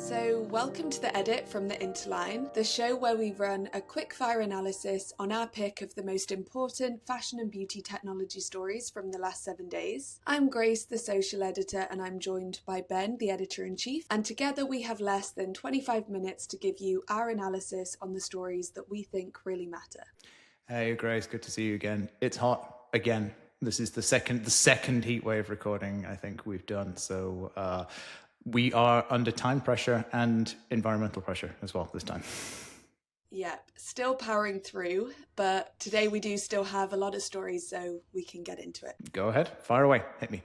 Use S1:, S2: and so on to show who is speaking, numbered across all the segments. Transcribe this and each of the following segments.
S1: So, welcome to The Edit from the Interline, the show where we run a quick-fire analysis on our pick of the most important fashion and beauty technology stories from the last 7 days. I'm Grace, the social editor, and I'm joined by Ben, the editor-in-chief, and together we have less than 25 minutes to give you our analysis on the stories that we think really matter.
S2: Hey Grace, good to see you again. It's hot again. This is the second heat wave recording I think we've done, so we are under time pressure and environmental pressure as well this time.
S1: Yep, still powering through, but today we do still have a lot of stories, so we can get into it.
S2: Go ahead, fire away, hit me.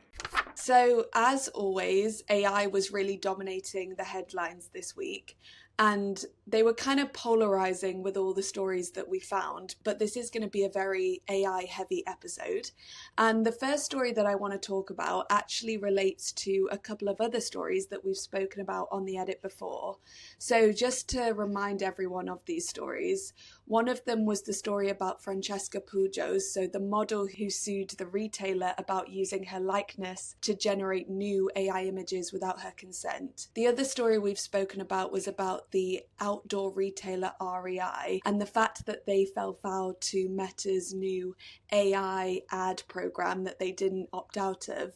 S1: So, as always, AI was really dominating the headlines this week, and they were kind of polarizing with all the stories that we found, but this is going to be a very AI-heavy episode. And the first story that I want to talk about actually relates to a couple of other stories that we've spoken about on The Edit before. So just to remind everyone of these stories, one of them was the story about Francesca Pujos, so the model who sued the retailer about using her likeness to generate new AI images without her consent. The other story we've spoken about was about the outdoor retailer REI and the fact that they fell foul to Meta's new AI ad program that they didn't opt out of.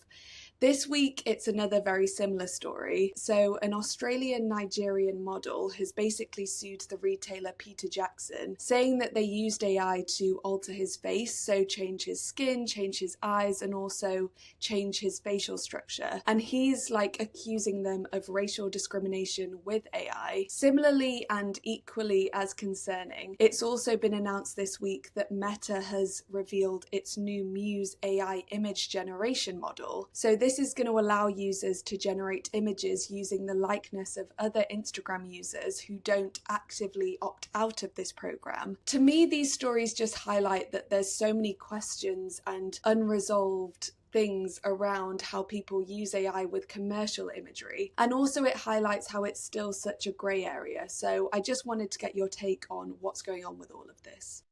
S1: This week, it's another very similar story. So an Australian-Nigerian model has basically sued the retailer Peter Jackson, saying that they used AI to alter his face, so change his skin, change his eyes, and also change his facial structure. And he's accusing them of racial discrimination with AI. Similarly and equally as concerning, it's also been announced this week that Meta has revealed its new Muse AI image generation model. So this is going to allow users to generate images using the likeness of other Instagram users who don't actively opt out of this program. To me, these stories just highlight that there's so many questions and unresolved things around how people use AI with commercial imagery. And also it highlights how it's still such a grey area. So I just wanted to get your take on what's going on with all of this.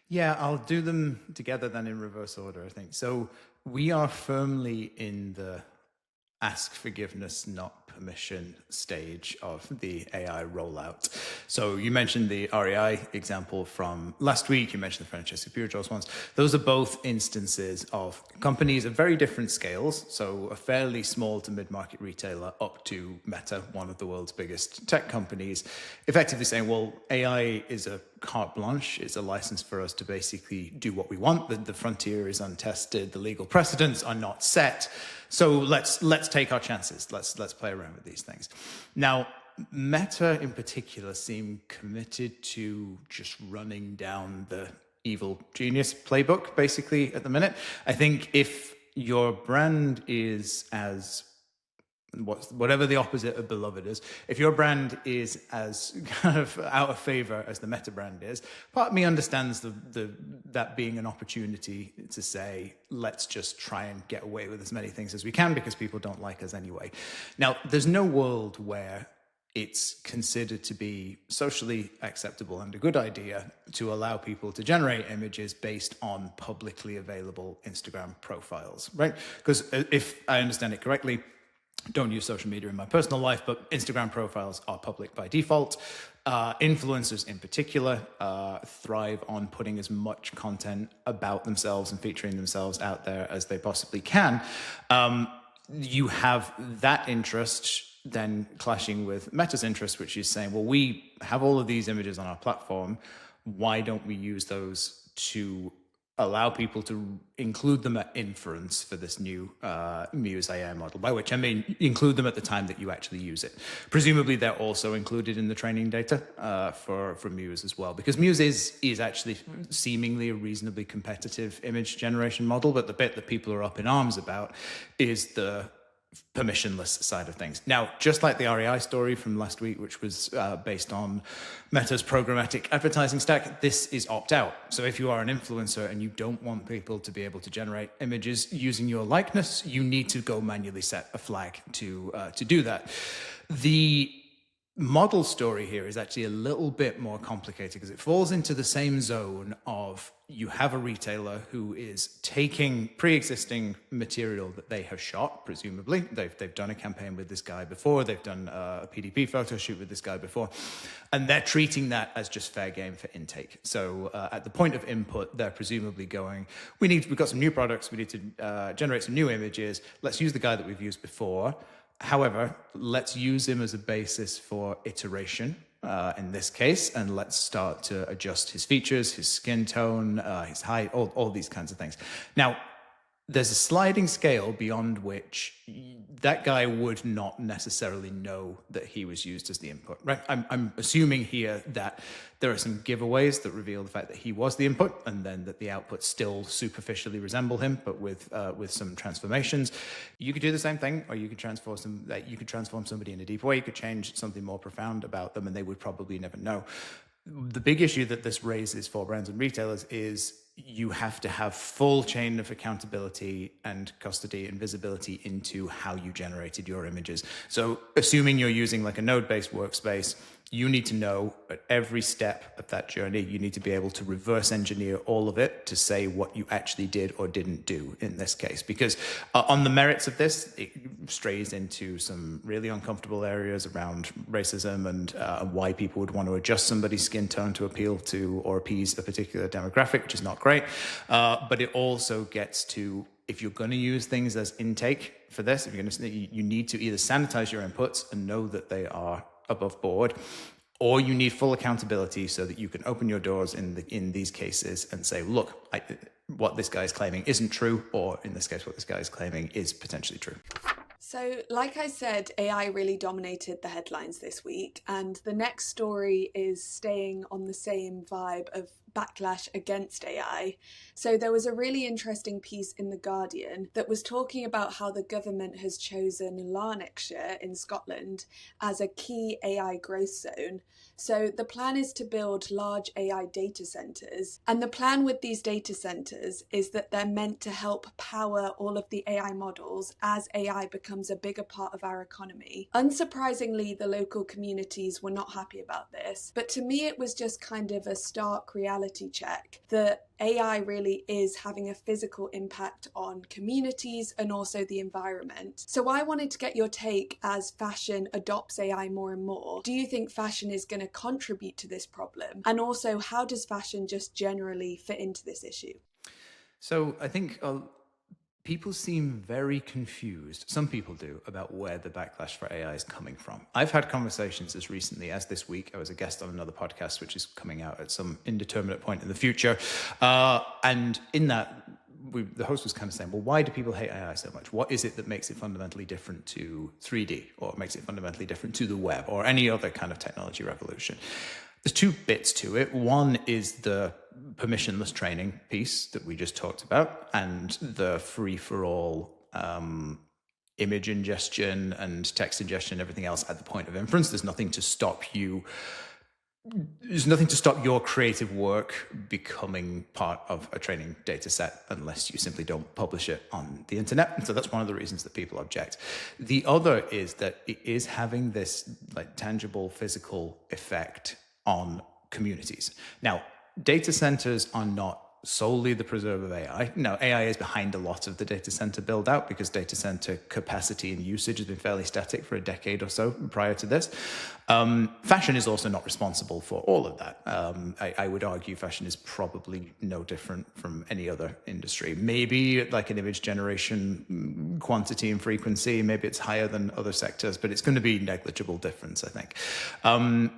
S2: Yeah, I'll do them together then in reverse order, I think. So we are firmly in the ask forgiveness, not permission stage of the AI rollout. So you mentioned the REI example from last week, you mentioned the Francesca Pujos ones. Those are both instances of companies of very different scales. So a fairly small to mid-market retailer up to Meta, one of the world's biggest tech companies, effectively saying, well, AI is a carte blanche, it's a license for us to basically do what we want. The frontier is untested, the legal precedents are not set. So let's take our chances. Let's play around with these things. Now, Meta in particular seem committed to just running down the evil genius playbook, basically, at the minute. I think if your brand is as whatever the opposite of beloved is, if your brand is as kind of out of favor as the Meta brand is, part of me understands that being an opportunity to say, let's just try and get away with as many things as we can because people don't like us anyway. Now, there's no world where it's considered to be socially acceptable and a good idea to allow people to generate images based on publicly available Instagram profiles, right? Because if I understand it correctly, don't use social media in my personal life, but Instagram profiles are public by default. Influencers in particular thrive on putting as much content about themselves and featuring themselves out there as they possibly can. You have that interest then clashing with Meta's interest, which is saying, well, we have all of these images on our platform. Why don't we use those to allow people to include them at inference for this new Muse AI model, by which I mean include them at the time that you actually use it. Presumably they're also included in the training data for Muse as well, because Muse is actually seemingly a reasonably competitive image generation model, but the bit that people are up in arms about is the permissionless side of things. Now, just like the REI story from last week, which was based on Meta's programmatic advertising stack, this is opt-out. So if you are an influencer and you don't want people to be able to generate images using your likeness, you need to go manually set a flag to do that. The model story here is actually a little bit more complicated because it falls into the same zone of you have a retailer who is taking pre-existing material that they have shot, presumably. They've done a campaign with this guy before. They've done a PDP photo shoot with this guy before. And they're treating that as just fair game for intake. So at the point of input, they're presumably going, we've got some new products. We need to generate some new images. Let's use the guy that we've used before. However, let's use him as a basis for iteration in this case, and let's start to adjust his features, his skin tone, his height, all these kinds of things. Now, there's a sliding scale beyond which that guy would not necessarily know that he was used as the input, right? I'm assuming here that there are some giveaways that reveal the fact that he was the input, and then that the outputs still superficially resemble him, but with some transformations. You could do the same thing, or you could transform somebody in a deep way. You could change something more profound about them, and they would probably never know. The big issue that this raises for brands and retailers is you have to have full chain of accountability and custody and visibility into how you generated your images. So assuming you're using like a node-based workspace, you need to know at every step of that journey, you need to be able to reverse engineer all of it to say what you actually did or didn't do in this case. Because on the merits of this, it strays into some really uncomfortable areas around racism and why people would want to adjust somebody's skin tone to appeal to or appease a particular demographic, which is not great. But it also gets to, if you're going to use things as intake for this, if you're going to, you need to either sanitize your inputs and know that they are above board, or you need full accountability so that you can open your doors in these cases and say, look, what this guy is claiming isn't true, or in this case, what this guy is claiming is potentially true.
S1: So, like I said, AI really dominated the headlines this week, and the next story is staying on the same vibe of backlash against AI. So there was a really interesting piece in The Guardian that was talking about how the government has chosen Lanarkshire in Scotland as a key AI growth zone. So the plan is to build large AI data centres, and the plan with these data centres is that they're meant to help power all of the AI models as AI becomes a bigger part of our economy. Unsurprisingly, the local communities were not happy about this, but to me it was just kind of a stark reality check that AI really is having a physical impact on communities and also the environment. So I wanted to get your take as fashion adopts AI more and more. Do you think fashion is going to contribute to this problem? And also, how does fashion just generally fit into this issue?
S2: So I think people seem very confused, some people do, about where the backlash for AI is coming from. I've had conversations as recently as this week. I was a guest on another podcast, which is coming out at some indeterminate point in the future. And in that, the host was kind of saying, well, why do people hate AI so much? What is it that makes it fundamentally different to 3D, or makes it fundamentally different to the web, or any other kind of technology revolution? There's two bits to it. One is the permissionless training piece that we just talked about, and the free-for-all image ingestion and text ingestion and everything else at the point of inference. There's nothing to stop your creative work becoming part of a training data set unless you simply don't publish it on the internet. So that's one of the reasons that people object. The other is that it is having this like tangible physical effect on communities. Now, data centers are not solely the preserve of AI. No, AI is behind a lot of the data center build out because data center capacity and usage has been fairly static for a decade or so prior to this. Fashion is also not responsible for all of that. I would argue fashion is probably no different from any other industry. Maybe like an image generation quantity and frequency, maybe it's higher than other sectors, but it's going to be negligible difference, I think.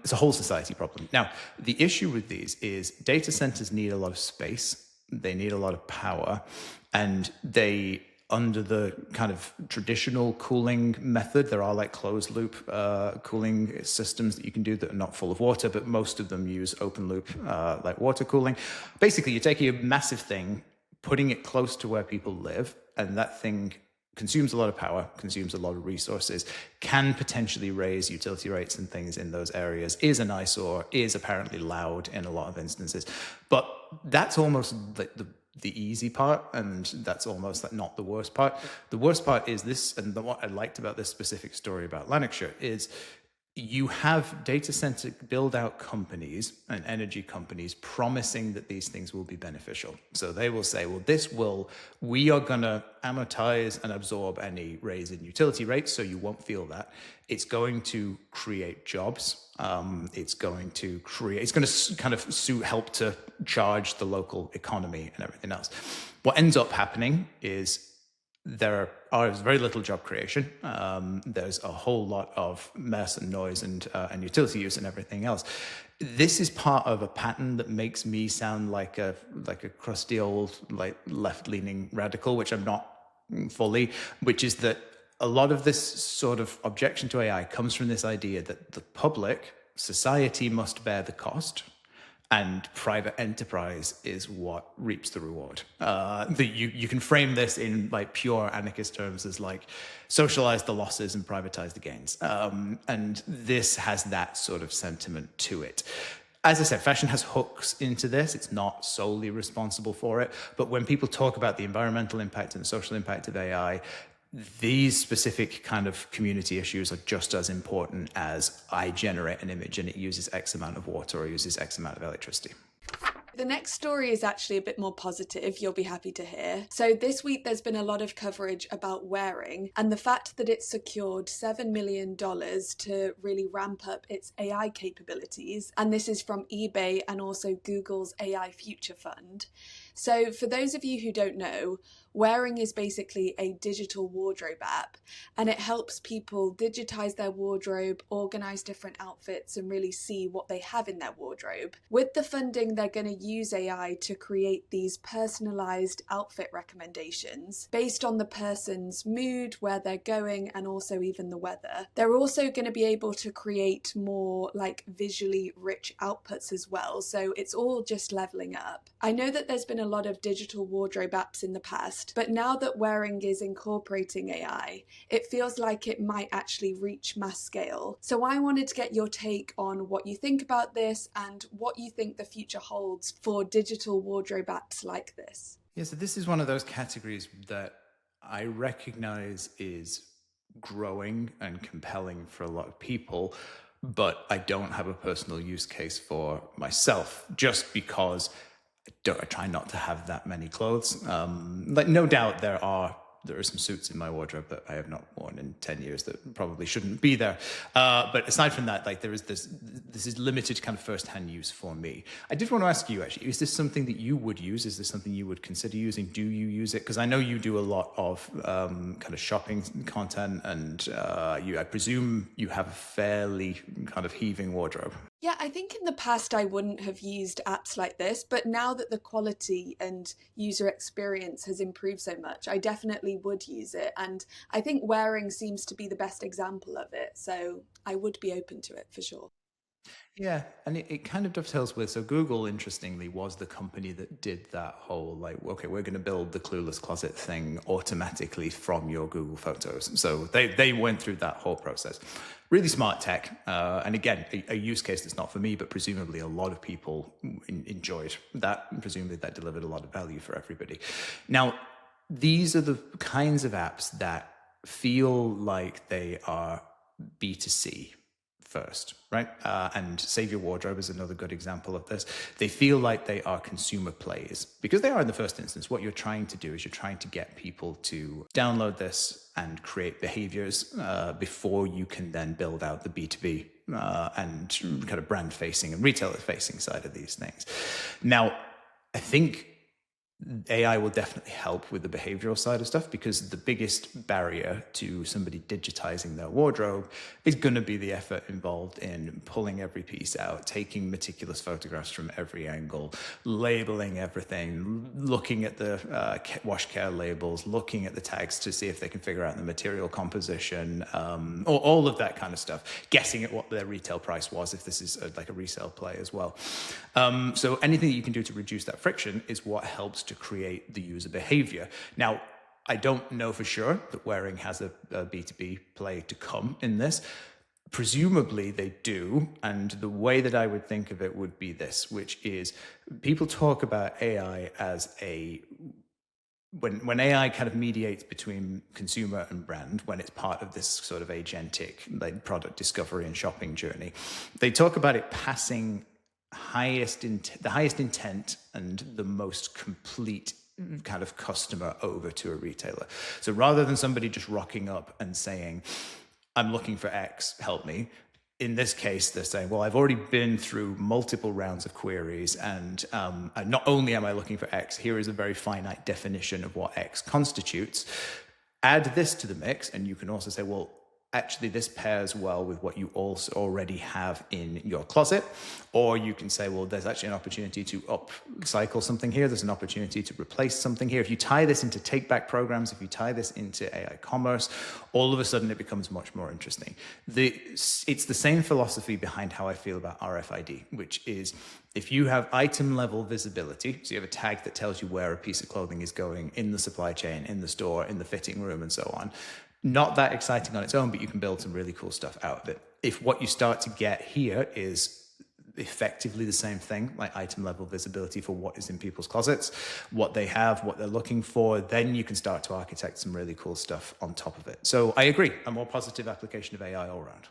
S2: It's a whole society problem. Now, the issue with these is data centers need a lot of space. They need a lot of power, and they, under the kind of traditional cooling method, there are like closed loop cooling systems that you can do that are not full of water, but most of them use open loop like water cooling. Basically, you're taking a massive thing, putting it close to where people live, and that thing consumes a lot of power, consumes a lot of resources, can potentially raise utility rates and things in those areas, is an eyesore, is apparently loud in a lot of instances. But that's almost the easy part, and that's almost not the worst part. The worst part is this, and what I liked about this specific story about Lanarkshire is you have data center build out companies and energy companies promising that these things will be beneficial. So they will say, well, we are going to amortize and absorb any raise in utility rates, so you won't feel that. It's going to create jobs. It's going to kind of help to charge the local economy and everything else. What ends up happening is there is very little job creation. There's a whole lot of mess and noise and utility use and everything else. This is part of a pattern that makes me sound like a crusty old left-leaning radical, which I'm not fully. Which is that a lot of this sort of objection to AI comes from this idea that the public, society, must bear the cost, and private enterprise is what reaps the reward. You can frame this in like pure anarchist terms as like socialize the losses and privatize the gains. And this has that sort of sentiment to it. As I said, fashion has hooks into this. It's not solely responsible for it. But when people talk about the environmental impact and the social impact of AI, these specific kind of community issues are just as important as I generate an image and it uses X amount of water or uses X amount of electricity.
S1: The next story is actually a bit more positive, you'll be happy to hear. So this week there's been a lot of coverage about wearing and the fact that it's secured $7 million to really ramp up its AI capabilities. And this is from eBay and also Google's AI Future Fund. So for those of you who don't know, Wearing is basically a digital wardrobe app, and it helps people digitize their wardrobe, organize different outfits, and really see what they have in their wardrobe. With the funding, they're going to use AI to create these personalized outfit recommendations based on the person's mood, where they're going, and also even the weather. They're also going to be able to create more like visually rich outputs as well, so it's all just leveling up. I know that there's been a lot of digital wardrobe apps in the past, but now that Wearing is incorporating AI, it feels like it might actually reach mass scale. So I wanted to get your take on what you think about this and what you think the future holds for digital wardrobe apps like this.
S2: Yeah, so this is one of those categories that I recognize is growing and compelling for a lot of people, but I don't have a personal use case for myself, just because I try not to have that many clothes. Like, no doubt there are some suits in my wardrobe that I have not worn in 10 years that probably shouldn't be there. But aside from that, like, there is this is limited kind of first-hand use for me. I did want to ask you, actually, is this something that you would use? Is this something you would consider using? Do you use it? Because I know you do a lot of kind of shopping content, and I presume you have a fairly kind of heaving wardrobe.
S1: Yeah, I think in the past I wouldn't have used apps like this, but now that the quality and user experience has improved so much, I definitely would use it. And I think Wearing seems to be the best example of it, so I would be open to it for sure.
S2: Yeah, and it kind of dovetails with, so Google, interestingly, was the company that did that whole, like, okay, we're going to build the clueless closet thing automatically from your Google Photos. So they went through that whole process. Really smart tech. And again, a use case that's not for me, but presumably a lot of people enjoyed that. And presumably that delivered a lot of value for everybody. Now, these are the kinds of apps that feel like they are B2C first, right? And Save Your Wardrobe is another good example of this. They feel like they are consumer plays because they are in the first instance. What you're trying to do is you're trying to get people to download this and create behaviors before you can then build out the B2B and kind of brand facing and retailer facing side of these things. Now, I think AI will definitely help with the behavioral side of stuff, because the biggest barrier to somebody digitizing their wardrobe is going to be the effort involved in pulling every piece out, taking meticulous photographs from every angle, labeling everything, looking at the wash care labels, looking at the tags to see if they can figure out the material composition, or all of that kind of stuff, guessing at what their retail price was if this is like a resale play as well. So anything that you can do to reduce that friction is what helps to create the user behavior. Now, I don't know for sure that Wearing has a B2B play to come in this. Presumably they do, and the way that I would think of it would be this, which is people talk about AI as a when AI kind of mediates between consumer and brand, when it's part of this sort of agentic like product discovery and shopping journey, they talk about it passing the highest intent and the most complete kind of customer over to a retailer. So rather than somebody just rocking up and saying, I'm looking for X, help me. In this case, they're saying, well, I've already been through multiple rounds of queries, and not only am I looking for X, here is a very finite definition of what X constitutes. Add this to the mix, and you can also say, well, actually, this pairs well with what you also already have in your closet. Or you can say, well, there's actually an opportunity to upcycle something here. There's an opportunity to replace something here. If you tie this into take-back programs, if you tie this into AI commerce, all of a sudden it becomes much more interesting. It's the same philosophy behind how I feel about RFID, which is if you have item-level visibility, so you have a tag that tells you where a piece of clothing is going in the supply chain, in the store, in the fitting room, and so on, not that exciting on its own, but you can build some really cool stuff out of it. If what you start to get here is effectively the same thing, like item level visibility for what is in people's closets, what they have, what they're looking for, then you can start to architect some really cool stuff on top of it. So I agree, a more positive application of AI all around.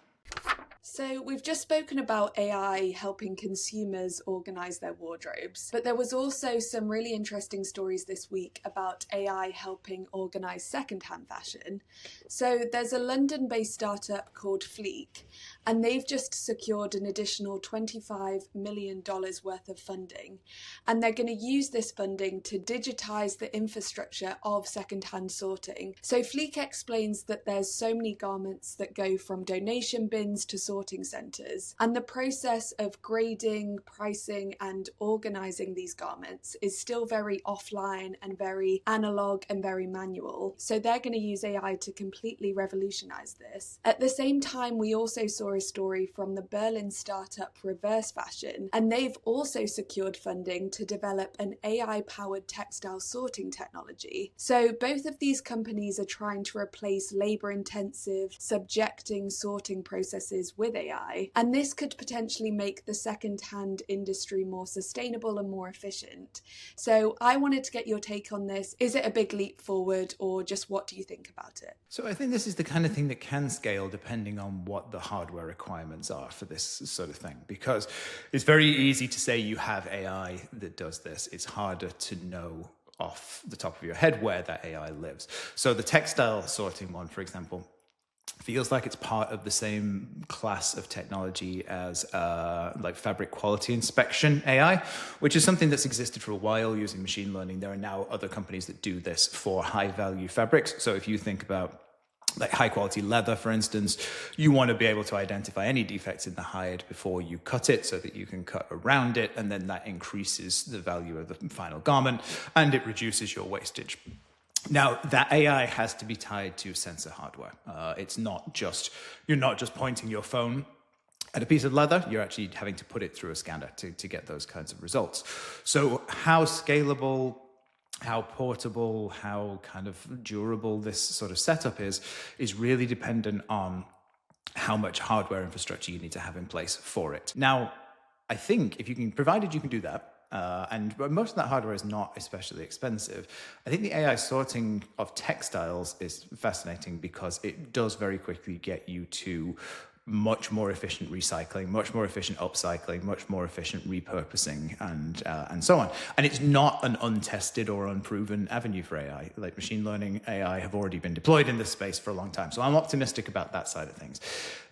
S1: So we've just spoken about AI helping consumers organise their wardrobes, but there was also some really interesting stories this week about AI helping organise secondhand fashion. So there's a London-based startup called Fleek, and they've just secured an additional $25 million worth of funding. And they're going to use this funding to digitise the infrastructure of secondhand sorting. So Fleek explains that there's so many garments that go from donation bins to sorting centres, and the process of grading, pricing and organising these garments is still very offline and very analogue and very manual. So they're going to use AI to completely revolutionise this. At the same time, we also saw a story from the Berlin startup Reverse Fashion, and they've also secured funding to develop an AI-powered textile sorting technology. So both of these companies are trying to replace labour-intensive, subjecting sorting processes with AI, and this could potentially make the second-hand industry more sustainable and more efficient. So I wanted to get your take on this. Is it a big leap forward, or just what do you think about it?
S2: So I think this is the kind of thing that can scale depending on what the hardware requirements are for this sort of thing, because it's very easy to say you have AI that does this. It's harder to know off the top of your head where that AI lives. So the textile sorting one, for example, feels like it's part of the same class of technology as like fabric quality inspection AI, which is something that's existed for a while using machine learning. There are now other companies that do this for high value fabrics. So if you think about like high quality leather, for instance, you want to be able to identify any defects in the hide before you cut it so that you can cut around it. And then that increases the value of the final garment and it reduces your wastage. Now, that AI has to be tied to sensor hardware. It's not just, you're not just pointing your phone at a piece of leather, you're actually having to put it through a scanner to get those kinds of results. So how scalable, how portable, how kind of durable this sort of setup is really dependent on how much hardware infrastructure you need to have in place for it. Now, I think if you can, provided you can do that, and most of that hardware is not especially expensive, I think the AI sorting of textiles is fascinating because it does very quickly get you to much more efficient recycling, much more efficient upcycling, much more efficient repurposing, and so on. And it's not an untested or unproven avenue for AI. Like machine learning AI have already been deployed in this space for a long time. So I'm optimistic about that side of things.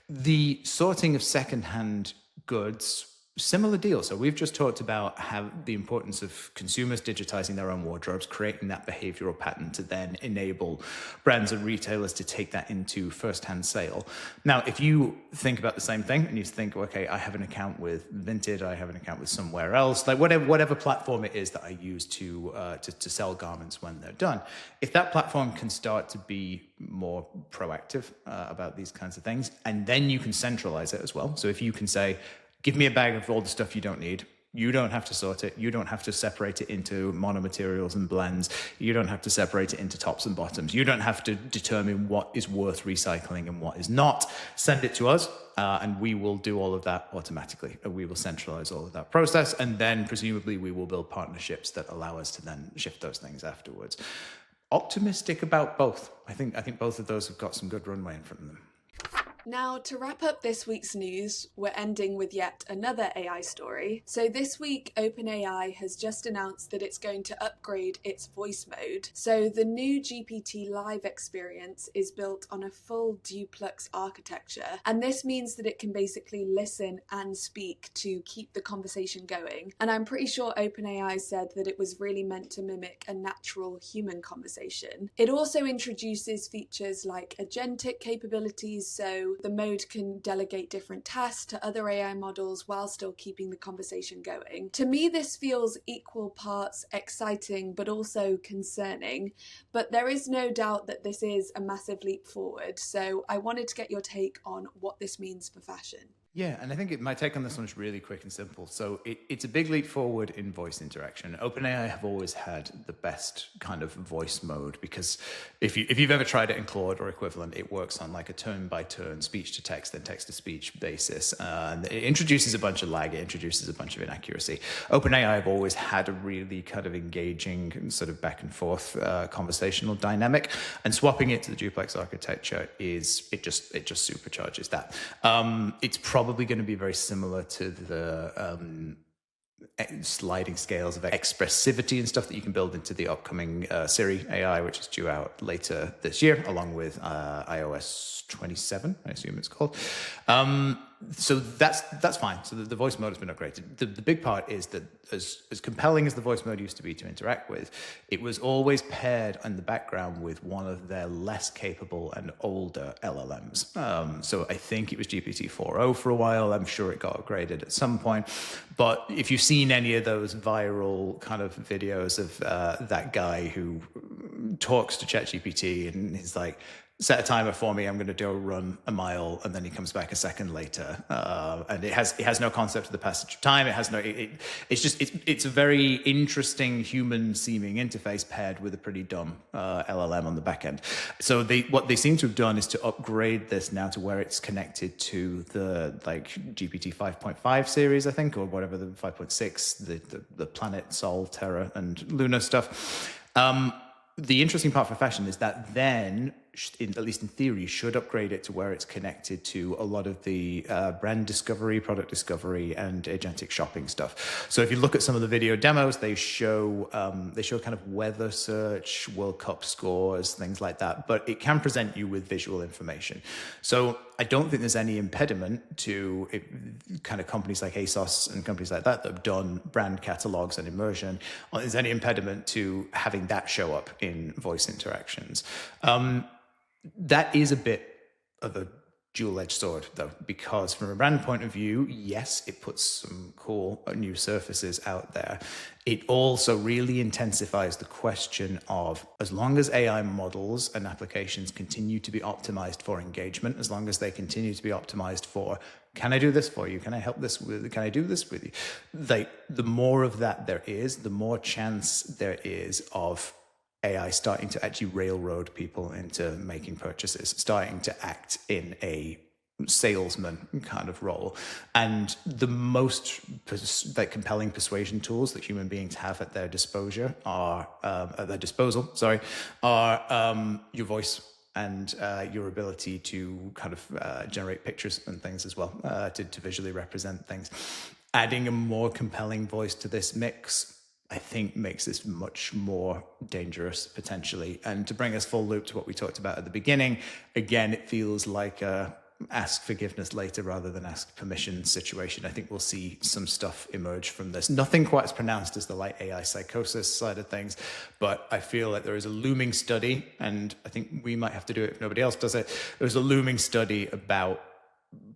S2: The sorting of secondhand goods, similar deal. So we've just talked about how the importance of consumers digitizing their own wardrobes, creating that behavioral pattern to then enable brands and retailers to take that into first-hand sale. Now, if you think about the same thing and you think, okay, I have an account with Vinted, I have an account with somewhere else, like whatever platform it is that I use to sell garments when they're done, if that platform can start to be more proactive about these kinds of things, and then you can centralize it as well. So if you can say, give me a bag of all the stuff you don't need. You don't have to sort it. You don't have to separate it into monomaterials and blends. You don't have to separate it into tops and bottoms. You don't have to determine what is worth recycling and what is not. Send it to us, and we will do all of that automatically. We will centralize all of that process, and then presumably we will build partnerships that allow us to then shift those things afterwards. optimistic about both. I think both of those have got some good runway in front of them.
S1: Now, to wrap up this week's news, we're ending with yet another AI story. So this week, OpenAI has just announced that it's going to upgrade its voice mode. So the new GPT Live experience is built on a full duplex architecture, and this means that it can basically listen and speak to keep the conversation going. And I'm pretty sure OpenAI said that it was really meant to mimic a natural human conversation. It also introduces features like agentic capabilities, so the mode can delegate different tasks to other AI models while still keeping the conversation going. To me, this feels equal parts exciting but also concerning, but there is no doubt that this is a massive leap forward. So I wanted to get your take on what this means for fashion.
S2: Yeah, and I think my take on this one is really quick and simple. So it's a big leap forward in voice interaction. OpenAI have always had the best kind of voice mode, because if you've ever tried it in Claude or equivalent, it works on like a turn-by-turn, speech-to-text, then text-to-speech basis. And it introduces a bunch of lag, it introduces a bunch of inaccuracy. OpenAI have always had a really kind of engaging sort of back-and-forth conversational dynamic, and swapping it to the duplex architecture it just supercharges that. It's probably going to be very similar to the sliding scales of expressivity and stuff that you can build into the upcoming Siri AI, which is due out later this year, along with iOS 27, I assume it's called. So that's fine. So the voice mode has been upgraded. The big part is that as compelling as the voice mode used to be to interact with, it was always paired in the background with one of their less capable and older LLMs. So I think it was GPT 4.0 for a while. I'm sure it got upgraded at some point. But if you've seen any of those viral kind of videos of that guy who talks to ChatGPT and he's like, set a timer for me, I'm going to go run a mile, and then he comes back a second later, and it has no concept of the passage of time. It has no it's a very interesting human seeming interface paired with a pretty dumb LLM on the back end. So what they seem to have done is to upgrade this now to where it's connected to the like GPT 5.5 series, I think, or whatever, the 5.6, the Planet, Sol, Terra, and Luna stuff. The interesting part for fashion is that then, at least in theory, should upgrade it to where it's connected to a lot of the brand discovery, product discovery, and agentic shopping stuff. So if you look at some of the video demos, they show kind of weather search, World Cup scores, things like that. But it can present you with visual information. So I don't think there's any impediment to kind of companies like ASOS and companies like that have done brand catalogs and immersion. Or there's any impediment to having that show up in voice interactions. That is a bit of a dual-edged sword, though, because from a brand point of view, yes, it puts some cool new surfaces out there. It also really intensifies the question of, as long as AI models and applications continue to be optimized for engagement, as long as they continue to be optimized for, can I do this for you? Can I help this with? Can I do this with you? The more of that there is, the more chance there is of AI starting to actually railroad people into making purchases, starting to act in a salesman kind of role. And the most compelling persuasion tools that human beings have at their disposal are your voice and your ability to kind of generate pictures and things as well, to visually represent things. Adding a more compelling voice to this mix, I think, makes this much more dangerous potentially. And to bring us full loop to what we talked about at the beginning, again, it feels like a ask forgiveness later rather than ask permission situation. I think we'll see some stuff emerge from this. Nothing quite as pronounced as the light AI psychosis side of things, but I feel like there is a looming study, and I think we might have to do it if nobody else does it. There's a looming study about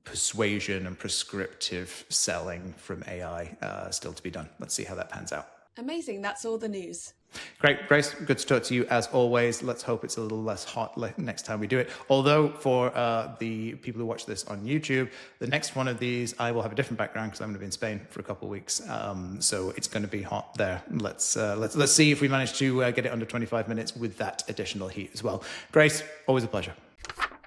S2: persuasion and prescriptive selling from AI still to be done. Let's see how that pans out.
S1: Amazing. That's all the news.
S2: Great, Grace. Good to talk to you as always. Let's hope it's a little less hot next time we do it. Although for the people who watch this on YouTube, the next one of these, I will have a different background because I'm going to be in Spain for a couple of weeks. So it's going to be hot there. Let's see if we manage to get it under 25 minutes with that additional heat as well. Grace, always a pleasure.